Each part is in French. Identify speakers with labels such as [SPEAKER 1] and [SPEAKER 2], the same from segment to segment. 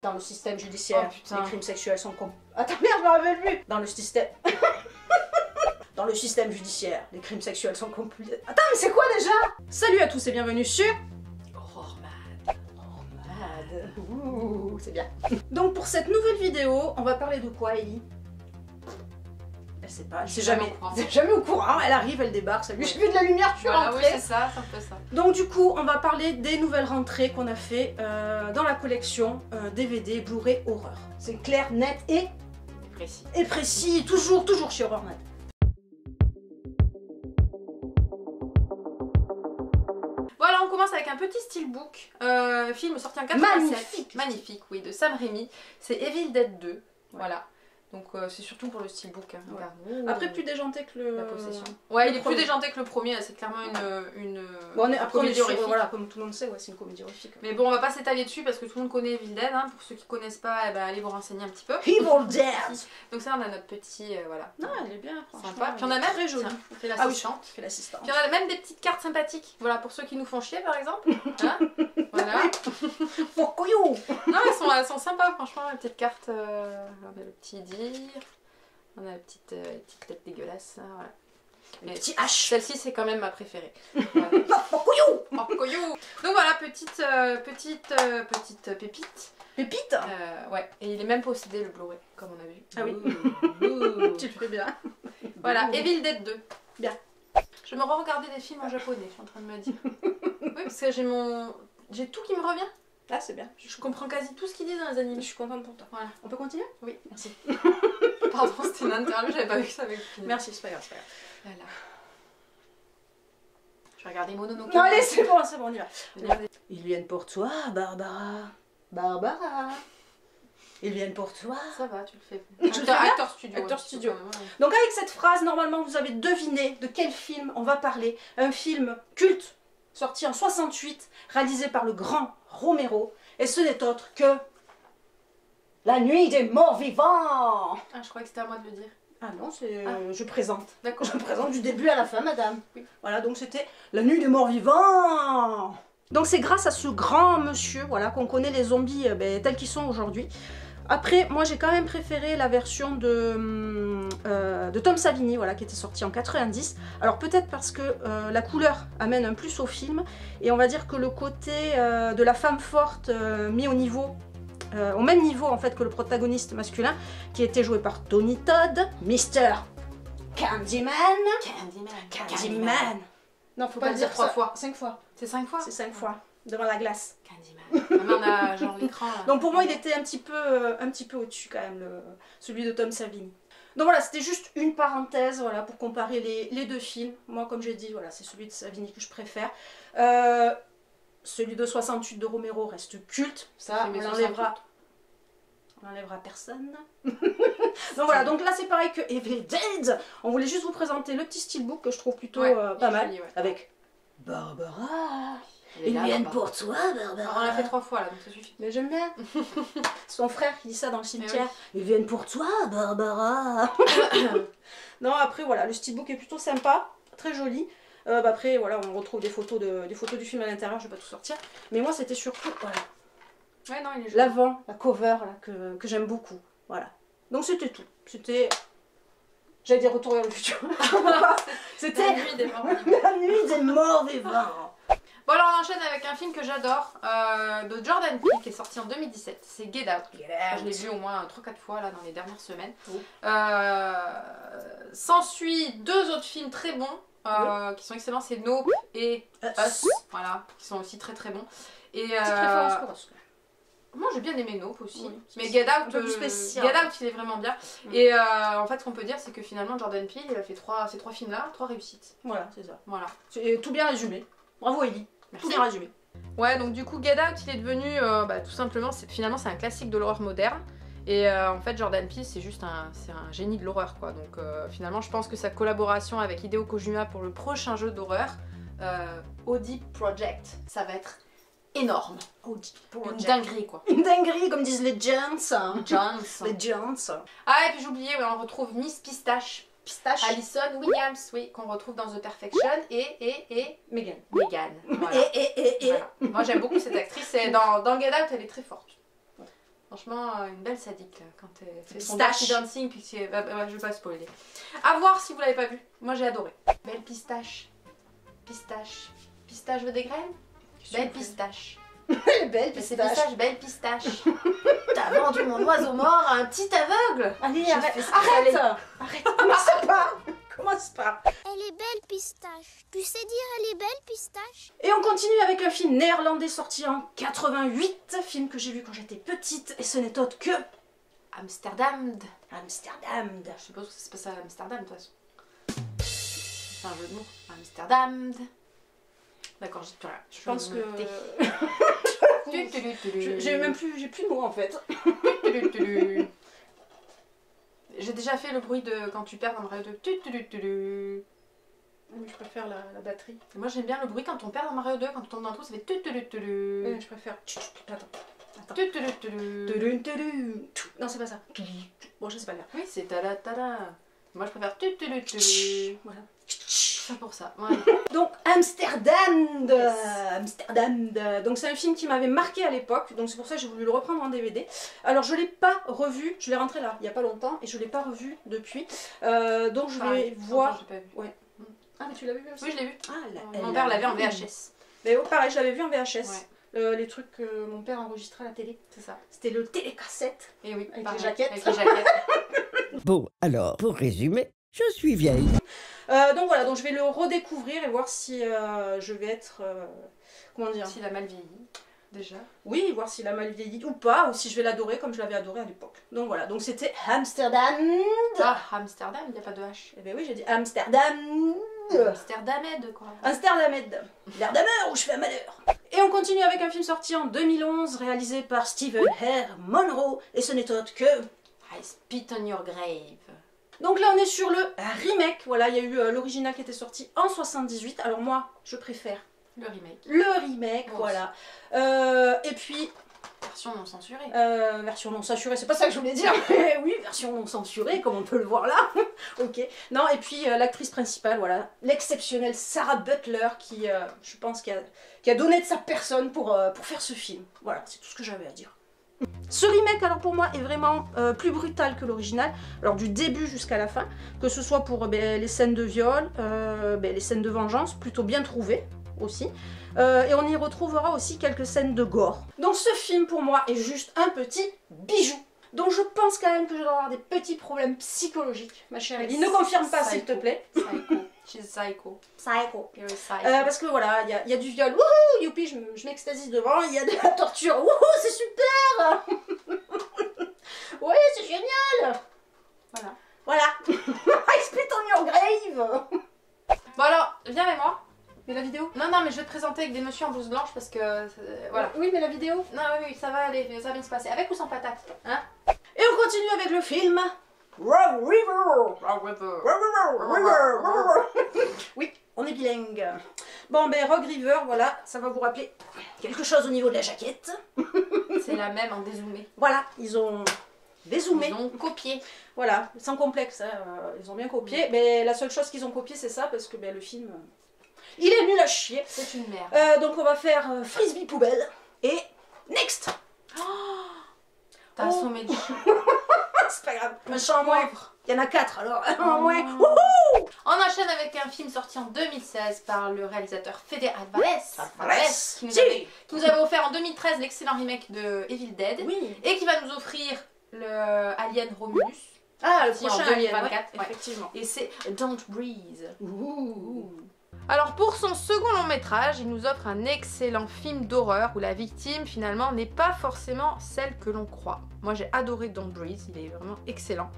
[SPEAKER 1] Dans le système judiciaire,
[SPEAKER 2] Oh,
[SPEAKER 1] les crimes sexuels sont Attends, merde, je me rappelle plus. Dans le système... Dans le système judiciaire, les crimes sexuels sont compulsés. Attends, mais c'est quoi déjà? Salut à tous et bienvenue sur...
[SPEAKER 2] Horrormad.
[SPEAKER 1] Horrormad. Ouh, c'est bien. Donc pour cette nouvelle vidéo, on va parler de quoi, Ellie? Elle sait pas, elle sait jamais au courant. Elle arrive, elle débarque, salut, j'ai vu de la lumière, je suis
[SPEAKER 2] voilà,
[SPEAKER 1] rentrée.
[SPEAKER 2] oui, c'est ça, c'est un peu ça.
[SPEAKER 1] Donc du coup, on va parler des nouvelles rentrées qu'on a fait dans la collection DVD Blu-ray Horreur. C'est clair, net et
[SPEAKER 2] Précis.
[SPEAKER 1] Et précis, toujours chez Horrormad.
[SPEAKER 2] Voilà, on commence avec un petit steelbook, film sorti en 87.
[SPEAKER 1] Magnifique.
[SPEAKER 2] Magnifique, oui, de Sam Raimi. C'est Evil Dead 2, voilà. Donc c'est surtout pour le steelbook. Hein,
[SPEAKER 1] Ouais.
[SPEAKER 2] regarde.
[SPEAKER 1] Après plus déjanté que le...
[SPEAKER 2] La possession. Ouais, il est plus
[SPEAKER 1] premier.
[SPEAKER 2] déjanté que le premier, c'est clairement une
[SPEAKER 1] Bon, après on est
[SPEAKER 2] comédie
[SPEAKER 1] sur,
[SPEAKER 2] horrifique.
[SPEAKER 1] voilà, comme tout le monde sait, ouais, c'est une comédie horrifique.
[SPEAKER 2] Mais bon, on va pas s'étaler dessus parce que tout le monde connaît Evil Dead. Hein. Pour ceux qui connaissent pas, eh ben, allez vous renseigner un petit peu.
[SPEAKER 1] Evil Dead.
[SPEAKER 2] Donc ça, on a notre petit, voilà.
[SPEAKER 1] Non, elle est bien, franchement.
[SPEAKER 2] Sympa. Puis on a même
[SPEAKER 1] très jolie.
[SPEAKER 2] tiens, on fait
[SPEAKER 1] Ah oui,
[SPEAKER 2] l'assistante.
[SPEAKER 1] je fais l'assistante.
[SPEAKER 2] Puis on a même des petites cartes sympathiques. Voilà, pour ceux qui nous font chier par exemple. Hein, voilà.
[SPEAKER 1] Fuck you.
[SPEAKER 2] Non, elles sont sympas, franchement, les petites cartes. On a le petit dire. On a la petite tête dégueulasse. Là, voilà.
[SPEAKER 1] Le petit H.
[SPEAKER 2] Celle-ci, c'est quand même ma préférée. Voilà.
[SPEAKER 1] Fuck you.
[SPEAKER 2] Oh, coyou. Donc voilà, petite pépite.
[SPEAKER 1] Pépite.
[SPEAKER 2] Ouais, et il est même possédé le Blu-ray, comme on a vu.
[SPEAKER 1] Ah oui.
[SPEAKER 2] Ouh.
[SPEAKER 1] Tu le fais bien.
[SPEAKER 2] Voilà, Evil Dead 2.
[SPEAKER 1] Bien.
[SPEAKER 2] Je me re-regardais des films en japonais, je suis en train de me dire. Oui, parce que j'ai tout qui me revient.
[SPEAKER 1] Là, c'est bien.
[SPEAKER 2] Je comprends quasi tout ce qu'ils disent dans les
[SPEAKER 1] Je
[SPEAKER 2] animés.
[SPEAKER 1] suis contente pour toi.
[SPEAKER 2] Voilà.
[SPEAKER 1] On peut continuer?
[SPEAKER 2] Oui.
[SPEAKER 1] Merci.
[SPEAKER 2] Pardon, c'était une interview, j'avais pas vu que ça avait fini.
[SPEAKER 1] Merci, c'est pas grave, c'est pas grave.
[SPEAKER 2] Voilà. Je vais regarder Mononoke.
[SPEAKER 1] Non, allez, c'est bon, on y va.
[SPEAKER 2] Regardez.
[SPEAKER 1] Ils viennent pour toi, Barbara. Barbara. Ils viennent pour toi.
[SPEAKER 2] Ça va, tu le fais.
[SPEAKER 1] Je le fais bien.
[SPEAKER 2] Acteur studio.
[SPEAKER 1] Acteur
[SPEAKER 2] ouais,
[SPEAKER 1] studio.
[SPEAKER 2] ouais.
[SPEAKER 1] Donc avec cette phrase, normalement, vous avez deviné de quel film on va parler. Un film culte, sorti en 68, réalisé par le grand Romero. Et ce n'est autre que... La nuit des morts vivants.
[SPEAKER 2] Ah, je croyais que c'était à moi de le dire.
[SPEAKER 1] Ah non, c'est...
[SPEAKER 2] Ah.
[SPEAKER 1] je présente.
[SPEAKER 2] D'accord.
[SPEAKER 1] Je présente du début à la fin, madame.
[SPEAKER 2] Oui.
[SPEAKER 1] Voilà, donc c'était La nuit des morts vivants. Donc c'est grâce à ce grand monsieur, voilà, qu'on connaît les zombies tels qu'ils sont aujourd'hui. Après, moi j'ai quand même préféré la version de Tom Savini, voilà, qui était sortie en 90. Alors peut-être parce que la couleur amène un plus au film, et on va dire que le côté de la femme forte mis au niveau, au même niveau en fait que le protagoniste masculin, qui était joué par Tony Todd, Mr. Candyman. Candyman. Non, faut pas le dire
[SPEAKER 2] 3
[SPEAKER 1] ça.
[SPEAKER 2] fois.
[SPEAKER 1] 5 fois.
[SPEAKER 2] C'est 5 fois.
[SPEAKER 1] C'est 5 fois. Devant la glace.
[SPEAKER 2] Candyman. Maintenant, on a genre l'écran là.
[SPEAKER 1] Donc pour moi, il était un petit peu au-dessus quand même, celui de Tom Savini. Donc voilà, c'était juste une parenthèse, voilà, pour comparer les deux films. Moi, comme j'ai dit, voilà, c'est celui de Savini que je préfère. Celui de 68 de Romero reste culte. Ça,
[SPEAKER 2] Mais
[SPEAKER 1] on l'enlèvera personne. Donc voilà, donc là c'est pareil que Evil Dead. On voulait juste vous présenter le petit steelbook que je trouve plutôt pas mal.
[SPEAKER 2] joli, ouais.
[SPEAKER 1] Avec Barbara.
[SPEAKER 2] Elle est là, Barbara.
[SPEAKER 1] pour toi, Barbara.
[SPEAKER 2] On l'a fait 3 fois là, donc ça suffit.
[SPEAKER 1] Mais j'aime bien. Son frère qui dit ça dans le cimetière. Ils viennent pour toi, Barbara. Non, après voilà, le steelbook est plutôt sympa, très joli. Après voilà, on retrouve des photos du film à l'intérieur, je vais pas tout sortir. Mais moi c'était surtout voilà,
[SPEAKER 2] Ouais, non, il est joli.
[SPEAKER 1] l'avant, la cover là, que j'aime beaucoup. Voilà. Donc c'était tout. C'était, j'allais dire Retour vers le futur. C'était
[SPEAKER 2] La nuit des morts.
[SPEAKER 1] La nuit des morts vivants.
[SPEAKER 2] Bon alors on enchaîne avec un film que j'adore, de Jordan Peele, qui est sorti en 2017, c'est Get Out. Je l'ai vu au moins 3-4 fois là dans les dernières semaines. S'ensuit 2 autres films très bons, qui sont excellents, c'est Nope et Us, voilà, qui sont aussi très très bons. Et
[SPEAKER 1] Petite préférence pour Us.
[SPEAKER 2] moi j'ai bien aimé Nope aussi,
[SPEAKER 1] Oui,
[SPEAKER 2] mais Get Out,
[SPEAKER 1] un peu plus spécial.
[SPEAKER 2] Get Out il est vraiment bien. Et en fait ce qu'on peut dire c'est que finalement Jordan Peele il a fait ces 3 films là, 3 réussites.
[SPEAKER 1] Voilà, c'est ça.
[SPEAKER 2] Voilà.
[SPEAKER 1] C'est tout bien résumé. Bravo Ellie.
[SPEAKER 2] Merci.
[SPEAKER 1] Tout bien résumé.
[SPEAKER 2] Ouais, donc du coup Get Out il est devenu tout simplement, finalement c'est un classique de l'horreur moderne. Et en fait Jordan Peele c'est juste un génie de l'horreur quoi. Donc finalement je pense que sa collaboration avec Hideo Kojima pour le prochain jeu d'horreur, Audi Project, ça va être énorme. Une dinguerie quoi.
[SPEAKER 1] Une dinguerie comme disent les gents.
[SPEAKER 2] Jones.
[SPEAKER 1] Les gents.
[SPEAKER 2] Ah et puis j'ai oublié, on retrouve Miss Pistache. Alison Williams, oui, qu'on retrouve dans The Perfection et
[SPEAKER 1] Megan.
[SPEAKER 2] Megan. Voilà.
[SPEAKER 1] Et.
[SPEAKER 2] Voilà. Moi j'aime beaucoup cette actrice, dans Get Out elle est très forte. Franchement, une belle sadique là, quand elle fait son
[SPEAKER 1] Pistache.
[SPEAKER 2] Dirty Dancing, puis je vais pas spoiler. À voir si vous l'avez pas vu. Moi j'ai adoré. Belle pistache. Pistache. Pistache veut des graines. Belle pistache.
[SPEAKER 1] Elle est belle,
[SPEAKER 2] Mais c'est
[SPEAKER 1] pistache.
[SPEAKER 2] pistache, belle pistache. T'as vendu mon oiseau mort à un petit aveugle.
[SPEAKER 1] Allez,
[SPEAKER 2] Je
[SPEAKER 1] arrête.
[SPEAKER 2] fais ça.
[SPEAKER 1] Arrête.
[SPEAKER 2] Allez.
[SPEAKER 1] Arrête. Commence pas. Commence pas.
[SPEAKER 3] Elle est belle, pistache. Tu sais dire elle est belle, pistache?
[SPEAKER 1] Et on continue avec un film néerlandais sorti en 88. Film que j'ai vu quand j'étais petite. Et ce n'est autre que
[SPEAKER 2] Amsterdam.
[SPEAKER 1] Amsterdam.
[SPEAKER 2] Je suppose que c'est pas ça Amsterdam de toute façon. C'est un jeu de mots. Amsterdam. D'accord, j'ai plus rien.
[SPEAKER 1] Je pense que...
[SPEAKER 2] J'ai
[SPEAKER 1] j'ai plus de mots en fait.
[SPEAKER 2] J'ai déjà fait le bruit de quand tu perds dans Mario 2.
[SPEAKER 1] Je préfère la batterie.
[SPEAKER 2] Moi j'aime bien le bruit quand on perd dans Mario 2, quand on tombe dans le trou, ça fait
[SPEAKER 1] Je préfère. Attends. Non, c'est pas ça. Bon, je sais pas le faire.
[SPEAKER 2] Oui, c'est tada tada. Moi je préfère
[SPEAKER 1] Voilà.
[SPEAKER 2] ça pour ça. Ouais.
[SPEAKER 1] Donc Amsterdam.
[SPEAKER 2] Yes.
[SPEAKER 1] Amsterdam. Donc c'est un film qui m'avait marqué à l'époque. Donc c'est pour ça que j'ai voulu le reprendre en DVD. Alors je l'ai pas revu. Je l'ai rentré là il y a pas longtemps et je l'ai pas revu depuis. Donc je vais voir.
[SPEAKER 2] J'ai pas vu.
[SPEAKER 1] Ouais. Ah mais tu l'as vu aussi?
[SPEAKER 2] Oui, je l'ai vu.
[SPEAKER 1] Ah,
[SPEAKER 2] Mon père l'avait en VHS.
[SPEAKER 1] Mais oh, pareil, je l'avais vu en VHS.
[SPEAKER 2] Ouais.
[SPEAKER 1] Les trucs que mon père enregistrait à la télé.
[SPEAKER 2] C'est ça.
[SPEAKER 1] C'était le télécassette.
[SPEAKER 2] Et oui,
[SPEAKER 1] Avec
[SPEAKER 2] pareil,
[SPEAKER 1] les jaquettes.
[SPEAKER 2] Avec les jaquettes.
[SPEAKER 4] Bon, alors, pour résumer, je suis vieille.
[SPEAKER 1] Donc voilà, donc je vais le redécouvrir et voir si je vais être... comment dire?
[SPEAKER 2] S'il a mal vieilli, déjà.
[SPEAKER 1] Oui, voir s'il a mal vieilli ou pas, ou si je vais l'adorer comme je l'avais adoré à l'époque. Donc voilà, donc c'était Amsterdam.
[SPEAKER 2] Ah, Amsterdam, il n'y a pas de H.
[SPEAKER 1] Eh ben oui, j'ai dit Amsterdam.
[SPEAKER 2] Amsterdamed, quoi.
[SPEAKER 1] Amsterdamed. L'air d'amour où je fais un malheur. Et on continue avec un film sorti en 2011, réalisé par Stephen R. Monroe, et ce n'est autre que...
[SPEAKER 2] I spit on your grave.
[SPEAKER 1] Donc là on est sur le remake, voilà, il y a eu l'original qui était sorti en 78, alors moi je préfère
[SPEAKER 2] Le remake.
[SPEAKER 1] le remake,
[SPEAKER 2] Bon,
[SPEAKER 1] voilà. Et puis,
[SPEAKER 2] Version non censurée.
[SPEAKER 1] version non censurée, c'est pas ça que je voulais dire, mais oui, version non censurée, comme on peut le voir là. Ok. Non, et puis l'actrice principale, voilà, l'exceptionnelle Sarah Butler, qui, je pense, qui a donné de sa personne pour faire ce film. Voilà, c'est tout ce que j'avais à dire. Ce remake, alors pour moi, est vraiment plus brutal que l'original, alors du début jusqu'à la fin, que ce soit pour les scènes de viol, les scènes de vengeance, plutôt bien trouvées aussi, et on y retrouvera aussi quelques scènes de gore. Donc ce film pour moi est juste un petit bijou. Donc je pense quand même que je dois avoir des petits problèmes psychologiques, ma chère Ellie. Ne confirme pas s'il te plaît.
[SPEAKER 2] Psycho. She's psycho.
[SPEAKER 1] Psycho.
[SPEAKER 2] You're a psycho.
[SPEAKER 1] Parce que voilà, il y a du viol, wouhou, youpi, je m'extasie devant, il y a de la torture, wouhou, c'est super. Ouais, c'est génial.
[SPEAKER 2] Voilà.
[SPEAKER 1] Voilà. I spit on your grave.
[SPEAKER 2] Bon alors, viens avec moi.
[SPEAKER 1] Mais la vidéo?
[SPEAKER 2] Non, non, mais je vais te présenter avec des messieurs en blouse blanche parce que... voilà.
[SPEAKER 1] Oui, mais la vidéo?
[SPEAKER 2] Non, oui, ça va aller, ça va bien se passer. Avec ou sans patate, hein?
[SPEAKER 1] Et on continue avec le film Rogue River. Oui, on est bilingue. Bon, ben Rogue River, voilà, ça va vous rappeler quelque chose au niveau de la jaquette.
[SPEAKER 2] C'est la même en dézoomé.
[SPEAKER 1] Voilà, ils ont dézoomé.
[SPEAKER 2] Ils ont copié.
[SPEAKER 1] Voilà, sans complexe, hein, ils ont bien copié. Mais la seule chose qu'ils ont copié, c'est ça, parce que le film, il est nul à chier.
[SPEAKER 2] C'est une merde.
[SPEAKER 1] Donc on va faire frisbee poubelle. Et next.
[SPEAKER 2] T'as assommé le chien.
[SPEAKER 1] C'est pas grave, un champ en moins. Il y en a 4 alors, un en moins. Wouhou.
[SPEAKER 2] On enchaîne avec un film sorti en 2016 par le réalisateur Fede Alvarez, qui nous avait offert en 2013 l'excellent remake de Evil Dead,
[SPEAKER 1] Oui.
[SPEAKER 2] et qui va nous offrir le Alien Romulus.
[SPEAKER 1] Ah, le
[SPEAKER 2] Sorti en
[SPEAKER 1] prochain Alien,
[SPEAKER 2] 2024,
[SPEAKER 1] ouais,
[SPEAKER 2] ouais.
[SPEAKER 1] effectivement.
[SPEAKER 2] Et c'est Don't Breathe.
[SPEAKER 1] Ouh.
[SPEAKER 2] Alors pour son second long métrage, il nous offre un excellent film d'horreur où la victime finalement n'est pas forcément celle que l'on croit. Moi j'ai adoré Don't Breathe, il est vraiment excellent.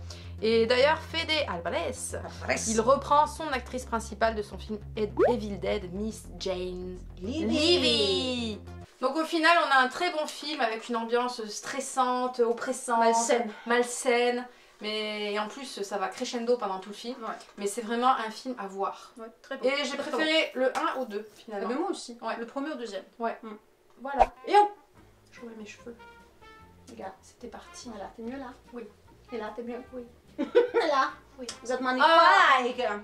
[SPEAKER 2] Et d'ailleurs Fede Alvarez, il reprend son actrice principale de son film Evil Dead, Miss Jane Levy. Donc au final on a un très bon film avec une ambiance stressante, oppressante, malsaine. Mais en plus ça va crescendo pendant tout le film.
[SPEAKER 1] Ouais.
[SPEAKER 2] Mais c'est vraiment un film à voir.
[SPEAKER 1] Ouais, très bon.
[SPEAKER 2] Et j'ai préféré le 1 au 2 finalement.
[SPEAKER 1] Mais moi aussi.
[SPEAKER 2] Ouais.
[SPEAKER 1] Le premier au deuxième.
[SPEAKER 2] Ouais.
[SPEAKER 1] Mm.
[SPEAKER 2] Voilà.
[SPEAKER 1] Et on...
[SPEAKER 2] Je roule mes cheveux.
[SPEAKER 1] Regarde.
[SPEAKER 2] C'était parti.
[SPEAKER 1] Voilà, t'es mieux là?
[SPEAKER 2] Oui.
[SPEAKER 1] Et là, t'es mieux?
[SPEAKER 2] Oui.
[SPEAKER 1] Là?
[SPEAKER 2] Oui.
[SPEAKER 1] Vous êtes magnifique.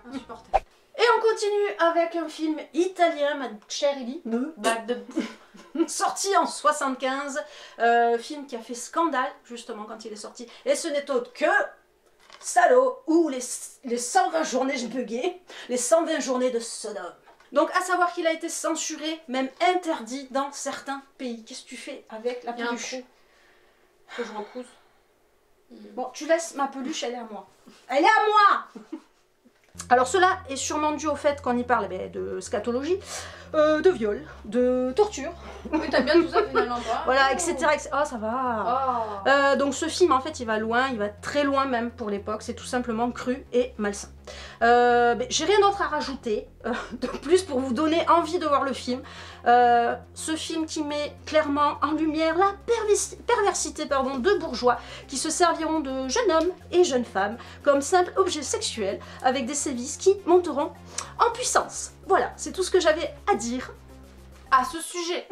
[SPEAKER 2] Insupportable.
[SPEAKER 1] Et on continue avec un film italien, ma chère Ellie.
[SPEAKER 2] Back de...
[SPEAKER 1] sorti en 75, film qui a fait scandale justement quand il est sorti, et ce n'est autre que Salaud ou les 120 journées, j'ai bugué, les 120 journées de Sodome. Donc à savoir qu'il a été censuré, même interdit dans certains pays. Qu'est-ce que tu fais avec la peluche?
[SPEAKER 2] Faut que je repousse.
[SPEAKER 1] Bon, tu laisses ma peluche, elle est à moi. Elle est à moi. Alors cela est sûrement dû au fait qu'on y parle de scatologie, de viol, de torture.
[SPEAKER 2] Oui, t'as bien tout ça finalement, toi.
[SPEAKER 1] Voilà, etc. Oh, ça va. Donc ce film, en fait, il va loin, il va très loin même pour l'époque. C'est tout simplement cru et malsain. J'ai rien d'autre à rajouter de plus pour vous donner envie de voir le film. Ce film qui met clairement en lumière la perversité de bourgeois qui se serviront de jeunes hommes et jeunes femmes comme simple objet sexuel avec des sévices qui monteront en puissance. Voilà, c'est tout ce que j'avais à dire
[SPEAKER 2] à ce sujet.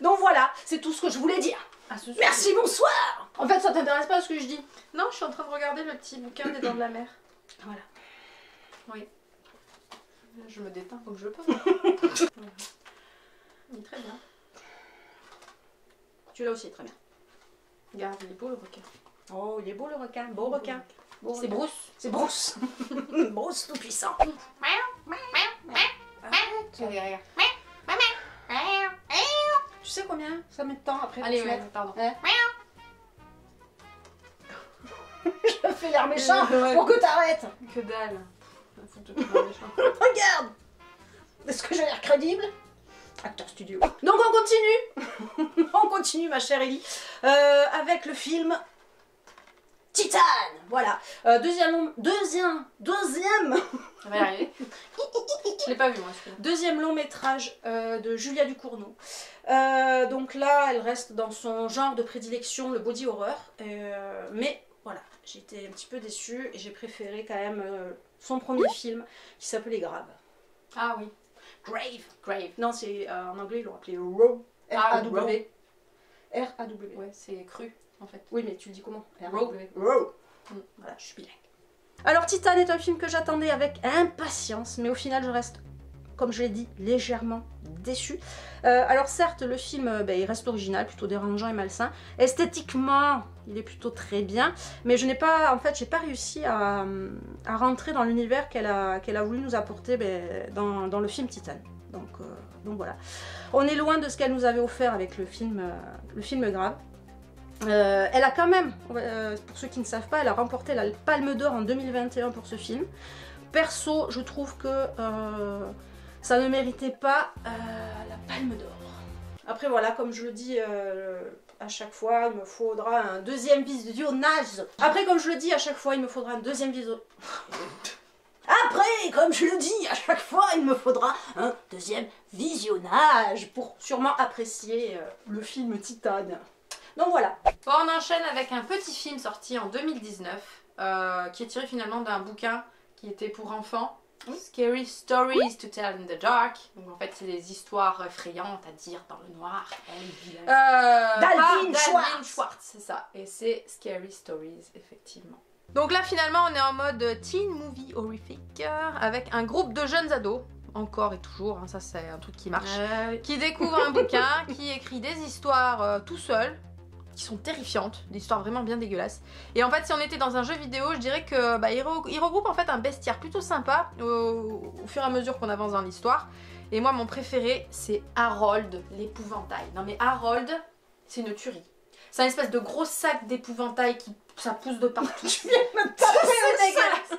[SPEAKER 1] Donc voilà, c'est tout ce que je voulais dire.
[SPEAKER 2] À ce sujet.
[SPEAKER 1] Merci, bonsoir. En fait, ça t'intéresse pas ce que je dis?
[SPEAKER 2] Non, je suis en train de regarder le petit bouquin des Dents de la Mer.
[SPEAKER 1] Voilà.
[SPEAKER 2] Oui. Je me déteins, faut que je parle. Voilà. Il est très bien.
[SPEAKER 1] Tu l'as aussi, très bien.
[SPEAKER 2] Regarde, il est beau le requin.
[SPEAKER 1] Oh, il est beau le requin, beau requin. Beau
[SPEAKER 2] C'est
[SPEAKER 1] requin.
[SPEAKER 2] Bruce.
[SPEAKER 1] C'est Bruce. Bruce tout puissant.
[SPEAKER 2] Regarde.
[SPEAKER 1] Tu sais combien ça met de temps après?
[SPEAKER 2] Allez,
[SPEAKER 1] que tu
[SPEAKER 2] ouais,
[SPEAKER 1] mettes
[SPEAKER 2] pardon.
[SPEAKER 1] Ouais. Je fais l'air méchant
[SPEAKER 2] Ouais.
[SPEAKER 1] pour que t'arrêtes.
[SPEAKER 2] Que dalle. Faut te trouver méchant.
[SPEAKER 1] Regarde. Est-ce que j'ai l'air crédible? Acteur studio. Donc on continue. On continue ma chère Ellie. Avec le film Titane. Voilà. Deuxième.
[SPEAKER 2] Ça va y arriver. Je l'ai pas vu moi celui-là.
[SPEAKER 1] Deuxième long métrage de Julia Ducournau. Donc là, elle reste dans son genre de prédilection, le body horror. Mais voilà, j'ai été un petit peu déçue et j'ai préféré quand même son premier film qui s'appelait Grave.
[SPEAKER 2] Ah oui.
[SPEAKER 1] Grave. Non, c'est en anglais, ils l'ont appelé Raw. R-A-W. R-A-W.
[SPEAKER 2] Ouais, c'est cru en fait.
[SPEAKER 1] Oui, mais tu le dis comment?
[SPEAKER 2] Raw.
[SPEAKER 1] Raw. Voilà, je suis bilingue. Alors Titane est un film que j'attendais avec impatience, mais au final je reste, comme je l'ai dit, légèrement déçue. Alors certes, le film il reste original, plutôt dérangeant et malsain. Esthétiquement, il est plutôt très bien, mais je n'ai pas, en fait, j'ai pas réussi à rentrer dans l'univers qu'elle a voulu nous apporter dans le film Titane. Donc voilà. On est loin de ce qu'elle nous avait offert avec le film Grave. Elle a quand même, pour ceux qui ne savent pas, elle a remporté la Palme d'Or en 2021 pour ce film. Perso, je trouve que ça ne méritait pas la Palme d'Or. Après voilà, comme je le dis à chaque fois, il me faudra un deuxième visionnage. Après, comme je le dis à chaque fois, il me faudra un deuxième visionnage. Après, comme je le dis à chaque fois, il me faudra un deuxième visionnage pour sûrement apprécier le film Titane. Donc voilà.
[SPEAKER 2] Bon, on enchaîne avec un petit film sorti en 2019 qui est tiré finalement d'un bouquin qui était pour enfants. Oui. Scary Stories to Tell in the Dark. Donc en fait, c'est des histoires effrayantes à dire dans le noir.
[SPEAKER 1] Dalvin
[SPEAKER 2] Schwartz, c'est ça. Et c'est Scary Stories, effectivement. Donc là, finalement, on est en mode teen movie horrifique avec un groupe de jeunes ados. Encore et toujours, hein, ça c'est un truc qui marche. Qui découvre un bouquin, qui écrit des histoires tout seul, qui sont terrifiantes, des histoires vraiment bien dégueulasses. Et en fait, si on était dans un jeu vidéo, je dirais que il regroupe en fait un bestiaire plutôt sympa au fur et à mesure qu'on avance dans l'histoire. Et moi, mon préféré, c'est Harold l'épouvantail. Non mais Harold, c'est une tuerie. C'est un espèce de gros sac d'épouvantail qui ça pousse de partout.
[SPEAKER 1] Je viens de me taper
[SPEAKER 2] C'est dégueulasse.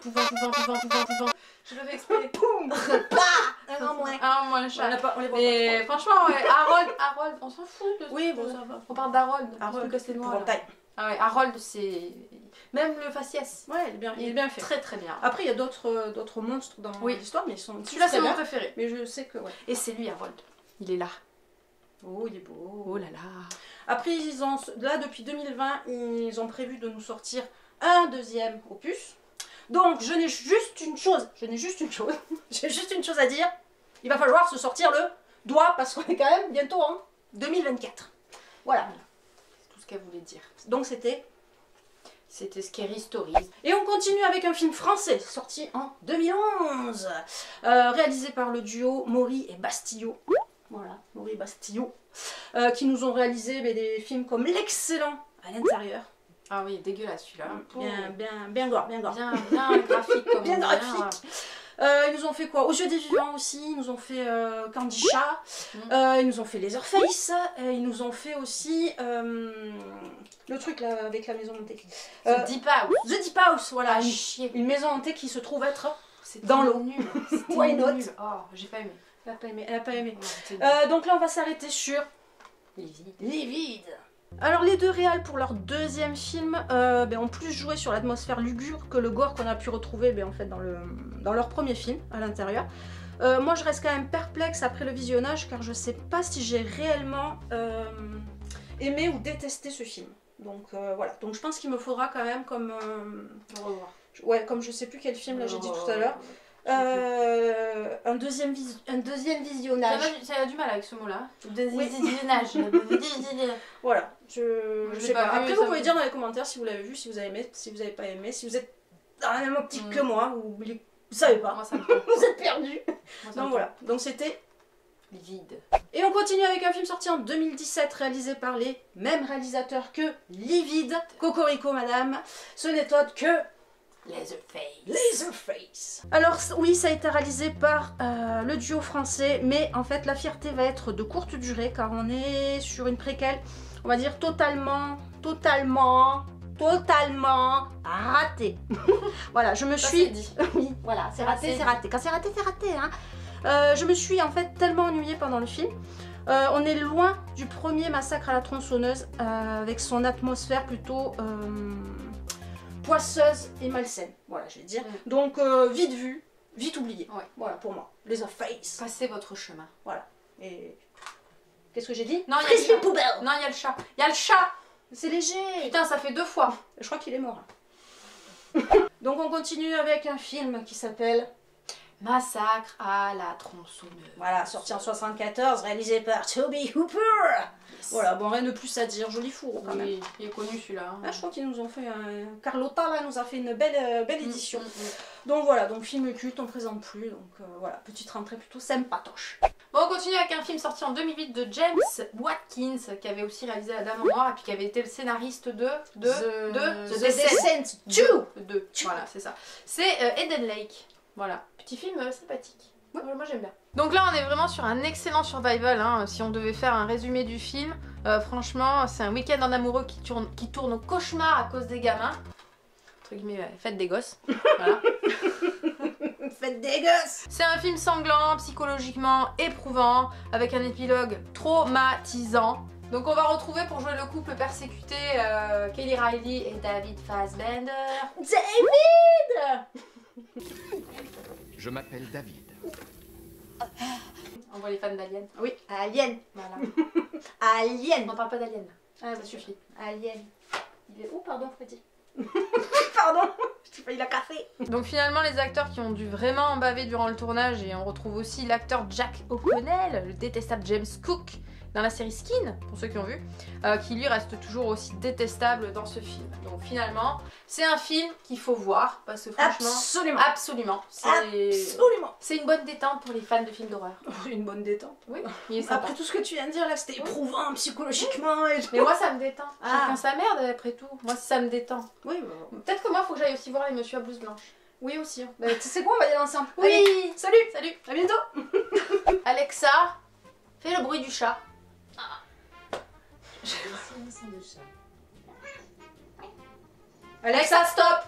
[SPEAKER 2] Je le fais exprès.
[SPEAKER 1] Boum. Un en moins.
[SPEAKER 2] Un en moins le chat.
[SPEAKER 1] On les voit
[SPEAKER 2] Mais
[SPEAKER 1] pas.
[SPEAKER 2] franchement, ouais, Harold, on s'en fout de
[SPEAKER 1] Oui, bon, ça va.
[SPEAKER 2] On parle d'Harold.
[SPEAKER 1] Harold,
[SPEAKER 2] que c'est noir.
[SPEAKER 1] taille.
[SPEAKER 2] Ah ouais, Harold, c'est. Même le faciès.
[SPEAKER 1] Ouais, il est bien fait.
[SPEAKER 2] Très très bien.
[SPEAKER 1] Après, il y a d'autres monstres dans l'histoire, mais ils sont.
[SPEAKER 2] Celui-là, c'est mon
[SPEAKER 1] bien.
[SPEAKER 2] préféré.
[SPEAKER 1] Mais je sais que, ouais.
[SPEAKER 2] Et c'est lui, Harold. Il est là.
[SPEAKER 1] Oh, il est beau.
[SPEAKER 2] Oh là là.
[SPEAKER 1] Après, là, depuis 2020, ils ont prévu de nous sortir un deuxième opus. Donc, j'ai juste une chose à dire. Il va falloir se sortir le doigt, parce qu'on est quand même bientôt en 2024. Voilà.
[SPEAKER 2] C'est tout ce qu'elle voulait dire.
[SPEAKER 1] Donc, c'était
[SPEAKER 2] Scary Stories.
[SPEAKER 1] Et on continue avec un film français, sorti en 2011, réalisé par le duo Maury et Bastillot. Voilà, Maury et Bastillot. qui nous ont réalisé des films comme l'excellent À l'intérieur.
[SPEAKER 2] Ah oui, dégueulasse celui-là.
[SPEAKER 1] Bien gore, bien gore.
[SPEAKER 2] Bien graphique comme
[SPEAKER 1] Bien
[SPEAKER 2] on dit,
[SPEAKER 1] graphique. Ils nous ont fait quoi? Aux yeux des vivants aussi, ils nous ont fait Candy Chat, ils nous ont fait Leatherface, ils nous ont fait aussi le truc là avec la maison hantée.
[SPEAKER 2] The Deep House.
[SPEAKER 1] The Deep House, voilà.
[SPEAKER 2] Ah, chier.
[SPEAKER 1] Une maison hantée qui se trouve être
[SPEAKER 2] C'était
[SPEAKER 1] dans l'eau.
[SPEAKER 2] nul. C'était
[SPEAKER 1] Why not?
[SPEAKER 2] nul. Oh, j'ai pas aimé.
[SPEAKER 1] Elle a pas aimé. Elle a pas aimé.
[SPEAKER 2] Non, c'était nul.
[SPEAKER 1] Donc là on va s'arrêter sur Livide. Alors les deux réals pour leur deuxième film ont plus joué sur l'atmosphère lugubre que le gore qu'on a pu retrouver en fait dans leur premier film à l'intérieur. Moi je reste quand même perplexe après le visionnage car je sais pas si j'ai réellement aimé ou détesté ce film. Donc voilà, donc je pense qu'il me faudra quand même comme comme je sais plus quel film là j'ai dit tout à l'heure. Un deuxième visionnage.
[SPEAKER 2] Ça a du mal avec ce mot-là.
[SPEAKER 1] Oui.
[SPEAKER 2] Visionnage.
[SPEAKER 1] Voilà, je sais
[SPEAKER 2] pas
[SPEAKER 1] pas.
[SPEAKER 2] vu,
[SPEAKER 1] Après,
[SPEAKER 2] ça
[SPEAKER 1] vous pouvez
[SPEAKER 2] me-
[SPEAKER 1] dire dans les commentaires si vous l'avez vu, si vous avez aimé, si vous avez pas aimé, si vous êtes dans la même optique que moi, ou vous savez pas.
[SPEAKER 2] Moi ça me tente.
[SPEAKER 1] Vous êtes perdus.
[SPEAKER 2] Moi, ça me
[SPEAKER 1] Donc voilà, donc c'était.
[SPEAKER 2] tente. Vide.
[SPEAKER 1] Et on continue avec un film sorti en 2017 réalisé par les mêmes réalisateurs que Livide. Cocorico, madame. Ce n'est autre que Leatherface. Alors oui, ça a été réalisé par le duo français, mais en fait la fierté va être de courte durée car on est sur une préquelle, on va dire totalement ratée. Voilà, je me suis...
[SPEAKER 2] dit.
[SPEAKER 1] Oui, voilà, c'est raté,
[SPEAKER 2] c'est
[SPEAKER 1] c'est raté. Quand c'est raté, hein. Je me suis en fait tellement ennuyée pendant le film. On est loin du premier Massacre à la tronçonneuse avec son atmosphère plutôt poisseuse et malsaine, voilà je vais dire. Donc vite vu, vite oublié.
[SPEAKER 2] Ouais.
[SPEAKER 1] Voilà pour moi. Leatherface.
[SPEAKER 2] Passez votre chemin.
[SPEAKER 1] Voilà. Et qu'est-ce que j'ai dit?
[SPEAKER 2] Non, il y a
[SPEAKER 1] Frisbee
[SPEAKER 2] le chat.
[SPEAKER 1] poubelle.
[SPEAKER 2] Non, il y a le chat. Il y a le chat.
[SPEAKER 1] C'est léger.
[SPEAKER 2] Putain, ça fait 2 fois.
[SPEAKER 1] Je crois qu'il est mort. Donc on continue avec un film qui s'appelle
[SPEAKER 2] Massacre à la tronçonneuse.
[SPEAKER 1] voilà, sorti en 74, réalisé par Tobe Hooper. Voilà, bon rien de plus à dire, joli fourreau quand même.
[SPEAKER 2] Oui, il est connu celui-là. Hein.
[SPEAKER 1] Ah, je crois qu'ils nous ont fait Carlotta là nous a fait une belle édition.
[SPEAKER 2] Mm.
[SPEAKER 1] Donc voilà, donc film culte, on présente plus, donc voilà, petite rentrée plutôt sympatoche.
[SPEAKER 2] Bon, on continue avec un film sorti en 2008 de James Watkins, qui avait aussi réalisé La Dame en Noir et puis qui avait été le scénariste de The Descent 2. Voilà, c'est ça. C'est Eden Lake. Voilà, petit film sympathique. Ouais, moi j'aime bien. Donc là on est vraiment sur un excellent survival, hein. Si on devait faire un résumé du film, franchement c'est un week-end en amoureux qui tourne au cauchemar à cause des gamins. Entre guillemets, fête des gosses. Voilà.
[SPEAKER 1] Faites des gosses.
[SPEAKER 2] C'est un film sanglant, psychologiquement éprouvant, avec un épilogue traumatisant. Donc on va retrouver pour jouer le couple persécuté Kelly Riley et David Fassbender.
[SPEAKER 1] David.
[SPEAKER 5] Je m'appelle David.
[SPEAKER 2] On voit les fans d'Alien.
[SPEAKER 1] Oui, Alien.
[SPEAKER 2] Voilà.
[SPEAKER 1] Alien.
[SPEAKER 2] On parle pas d'Alien.
[SPEAKER 1] Ah,
[SPEAKER 2] Ça suffit.
[SPEAKER 1] Alien. Il est où, pardon, Freddy? Pardon, j'ai failli la casser.
[SPEAKER 2] Donc finalement les acteurs qui ont dû vraiment en baver durant le tournage, et on retrouve aussi l'acteur Jack O'Connell, le détestable James Cook dans la série Skin, pour ceux qui ont vu, qui lui reste toujours aussi détestable dans ce film. Donc finalement c'est un film qu'il faut voir parce que franchement
[SPEAKER 1] Absolument.
[SPEAKER 2] c'est une bonne détente pour les fans de films d'horreur.
[SPEAKER 1] Une bonne détente.
[SPEAKER 2] Oui, il est sympa.
[SPEAKER 1] Après tout ce que tu viens de dire là, c'était éprouvant psychologiquement. Et...
[SPEAKER 2] Mais moi ça me détend.
[SPEAKER 1] Ah.
[SPEAKER 2] Chacun sa merde après tout. Moi ça me détend.
[SPEAKER 1] Oui,
[SPEAKER 2] Peut-être que moi faut que j'aille aussi voir les Monsieur à blouse blanche.
[SPEAKER 1] oui aussi. Bah, tu sais quoi, on va y aller ensemble.
[SPEAKER 2] Oui.
[SPEAKER 1] Allez, salut,
[SPEAKER 2] Salut.
[SPEAKER 1] à bientôt.
[SPEAKER 2] Alexa, fais le bruit du chat. Alexa, stop.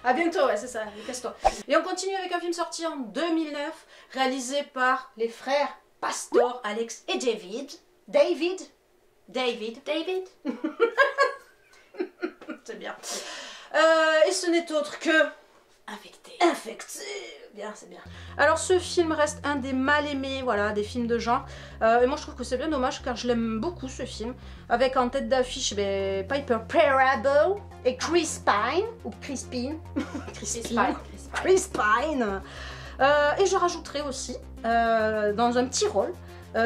[SPEAKER 1] À bientôt, ouais, c'est ça, casse-toi. Et on continue avec un film sorti en 2009, réalisé par les frères Pastor, Alex et David. David. C'est bien. Et ce n'est autre que... Infecté. Bien, c'est bien. Alors ce film reste un des mal aimés, voilà, des films de genre. Et moi je trouve que c'est bien dommage car je l'aime beaucoup ce film. Avec en tête d'affiche Piper Perabo et Chris Pine. Ou Crispin. Chris Pine. Et je rajouterai aussi, dans un petit rôle,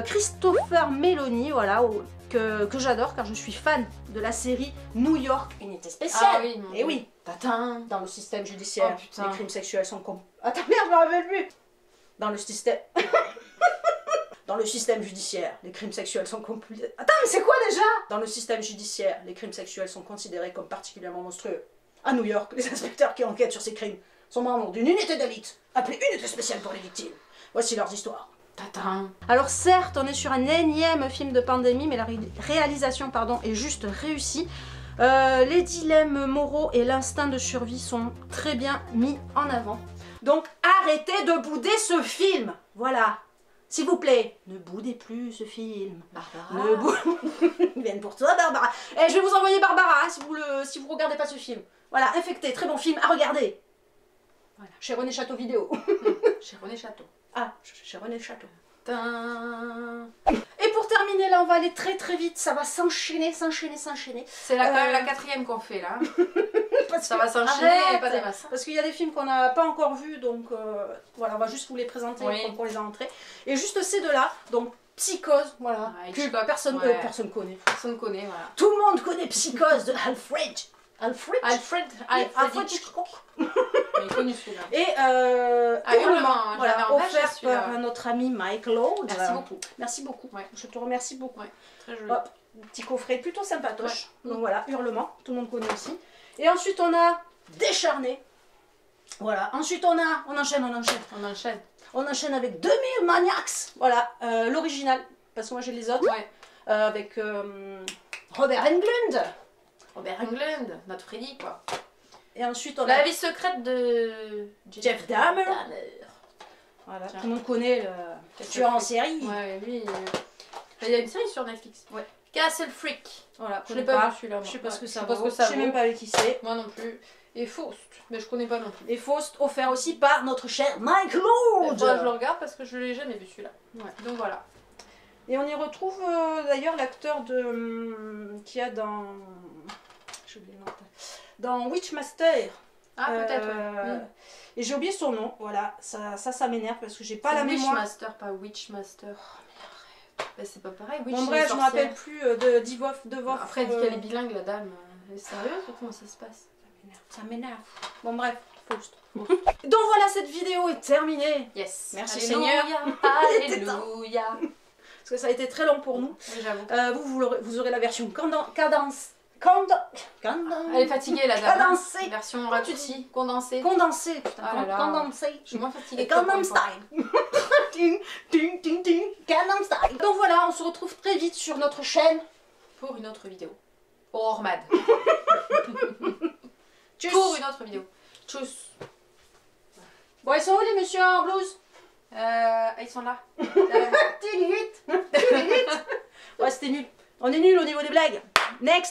[SPEAKER 1] Christopher Meloni, voilà, que j'adore car je suis fan de la série New York, Unité Spéciale.
[SPEAKER 2] Ah oui,
[SPEAKER 1] et oui,
[SPEAKER 2] Tatin.
[SPEAKER 1] dans le système judiciaire,
[SPEAKER 2] Oh, putain.
[SPEAKER 1] les crimes sexuels sont comme... Ah ta merde, je me rappelle plus. Dans le système... Dans le système judiciaire, les crimes sexuels sont considérés... Attends, mais c'est quoi déjà? Dans le système judiciaire, les crimes sexuels sont considérés comme particulièrement monstrueux. À New York, les inspecteurs qui enquêtent sur ces crimes sont membres d'une unité d'élite, appelée unité spéciale pour les victimes. Voici leurs histoires.
[SPEAKER 2] Tatin.
[SPEAKER 1] Alors certes, on est sur un énième film de pandémie, mais la réalisation est juste réussie. Les dilemmes moraux et l'instinct de survie sont très bien mis en avant. Donc arrêtez de bouder ce film. Voilà. S'il vous plaît, ne boudez plus ce film.
[SPEAKER 2] Barbara.
[SPEAKER 1] Ils viennent pour toi, Barbara. Et je vais vous envoyer Barbara, hein, si vous regardez pas ce film. Voilà, Infecté, très bon film à regarder. Voilà. Chez René Château Vidéo.
[SPEAKER 2] Chez René Château.
[SPEAKER 1] Ah, chez René Château.
[SPEAKER 2] Tin.
[SPEAKER 1] Et pour terminer, là, on va aller très très vite. Ça va s'enchaîner.
[SPEAKER 2] C'est quand même la 4e qu'on fait là.
[SPEAKER 1] Parce
[SPEAKER 2] Ça
[SPEAKER 1] que-
[SPEAKER 2] va s'enchaîner,
[SPEAKER 1] arrête,
[SPEAKER 2] pas des masses.
[SPEAKER 1] Parce qu'il y a des films qu'on n'a pas encore vus, donc voilà, on va juste vous les présenter
[SPEAKER 2] Oui.
[SPEAKER 1] pour les entrer. Et juste ces deux-là, donc Psychose, voilà,
[SPEAKER 2] Ouais,
[SPEAKER 1] que
[SPEAKER 2] Hitchcock,
[SPEAKER 1] personne
[SPEAKER 2] ouais.
[SPEAKER 1] personne connaît.
[SPEAKER 2] Personne connaît, voilà.
[SPEAKER 1] Tout le monde connaît Psychose de Alfred.
[SPEAKER 2] Alfred
[SPEAKER 1] Hitchcock.
[SPEAKER 2] Il est connu celui-là.
[SPEAKER 1] Et
[SPEAKER 2] Hurlement,
[SPEAKER 1] Hurlement,
[SPEAKER 2] je
[SPEAKER 1] voilà,
[SPEAKER 2] l'avais en VHS,
[SPEAKER 1] offert
[SPEAKER 2] celui-là.
[SPEAKER 1] par notre ami Mike Lord.
[SPEAKER 2] Merci beaucoup.
[SPEAKER 1] Merci beaucoup.
[SPEAKER 2] Ouais.
[SPEAKER 1] Je te remercie beaucoup.
[SPEAKER 2] Ouais, très joli.
[SPEAKER 1] Hop, petit coffret plutôt sympatoche.
[SPEAKER 2] Ouais.
[SPEAKER 1] Donc voilà, Hurlement, tout le monde connaît aussi. Et ensuite on a Décharné. Voilà, ensuite on enchaîne.
[SPEAKER 2] On enchaîne.
[SPEAKER 1] On enchaîne avec 2000 Maniacs. Voilà, l'original, parce que moi j'ai les autres.
[SPEAKER 2] Ouais.
[SPEAKER 1] Avec Robert Englund.
[SPEAKER 2] Robert Englund, notre Freddy quoi.
[SPEAKER 1] Et ensuite on a
[SPEAKER 2] La vie secrète de
[SPEAKER 1] Jeff Dahmer. Voilà,
[SPEAKER 2] Tiens.
[SPEAKER 1] tout le monde connaît le tueur en série.
[SPEAKER 2] Ouais, lui. Il y a une série sur Netflix.
[SPEAKER 1] Ouais.
[SPEAKER 2] Castle Freak.
[SPEAKER 1] Voilà,
[SPEAKER 2] Je l'ai pas vu celui-là.
[SPEAKER 1] Je sais pas ce que ça
[SPEAKER 2] Je sais
[SPEAKER 1] vaut.
[SPEAKER 2] pas ce que ça
[SPEAKER 1] Je sais
[SPEAKER 2] vaut.
[SPEAKER 1] même pas avec qui c'est.
[SPEAKER 2] Moi non plus. Et Faust, mais je connais pas non plus.
[SPEAKER 1] Et Faust, offert aussi par notre cher Mike
[SPEAKER 2] Et
[SPEAKER 1] Lord.
[SPEAKER 2] faudra que je le regarde parce que je l'ai jamais vu celui-là.
[SPEAKER 1] Ouais.
[SPEAKER 2] Donc voilà.
[SPEAKER 1] Et on y retrouve d'ailleurs l'acteur qui a dans... J'ai oublié le nom. Dans Witchmaster.
[SPEAKER 2] Ah peut-être. Ouais.
[SPEAKER 1] Et j'ai oublié son nom, voilà, ça m'énerve parce que j'ai pas la mémoire.
[SPEAKER 2] Witchmaster, pas Witchmaster. Bah, c'est pas pareil. Witch,
[SPEAKER 1] Bon
[SPEAKER 2] c'est
[SPEAKER 1] bref, je me
[SPEAKER 2] sorcière.
[SPEAKER 1] rappelle plus de Divof.
[SPEAKER 2] Après, elle dit qu'elle est bilingue, la dame. Elle est sérieuse ou comment ça se passe?
[SPEAKER 1] Ça m'énerve. Bon bref, Faust. Donc voilà, cette vidéo est terminée.
[SPEAKER 2] Yes.
[SPEAKER 1] Merci,
[SPEAKER 2] Alléluia.
[SPEAKER 1] Seigneur.
[SPEAKER 2] Alléluia.
[SPEAKER 1] Parce que ça a été très long pour nous.
[SPEAKER 2] Oui, j'avoue.
[SPEAKER 1] Vous aurez la version cadence.
[SPEAKER 2] Elle est fatiguée, la dame.
[SPEAKER 1] Cadencée.
[SPEAKER 2] Version raccourcie, condensée.
[SPEAKER 1] Condensée, putain,
[SPEAKER 2] Ah là là.
[SPEAKER 1] condensée.
[SPEAKER 2] Je suis moins fatiguée
[SPEAKER 1] Et
[SPEAKER 2] que toi pour
[SPEAKER 1] Gangnam
[SPEAKER 2] une fois.
[SPEAKER 1] Style. Ting, ting, ting, ting, Gangnam Style. Donc voilà, on se retrouve très vite sur notre chaîne.
[SPEAKER 2] Pour une autre vidéo. Hormad.
[SPEAKER 1] Tchuss.
[SPEAKER 2] Pour une autre vidéo. Tchuss.
[SPEAKER 1] Bon, ils sont où les messieurs en blouse?
[SPEAKER 2] Ils sont là.
[SPEAKER 1] Ouais, c'était nul. On est nul au niveau des blagues. Next.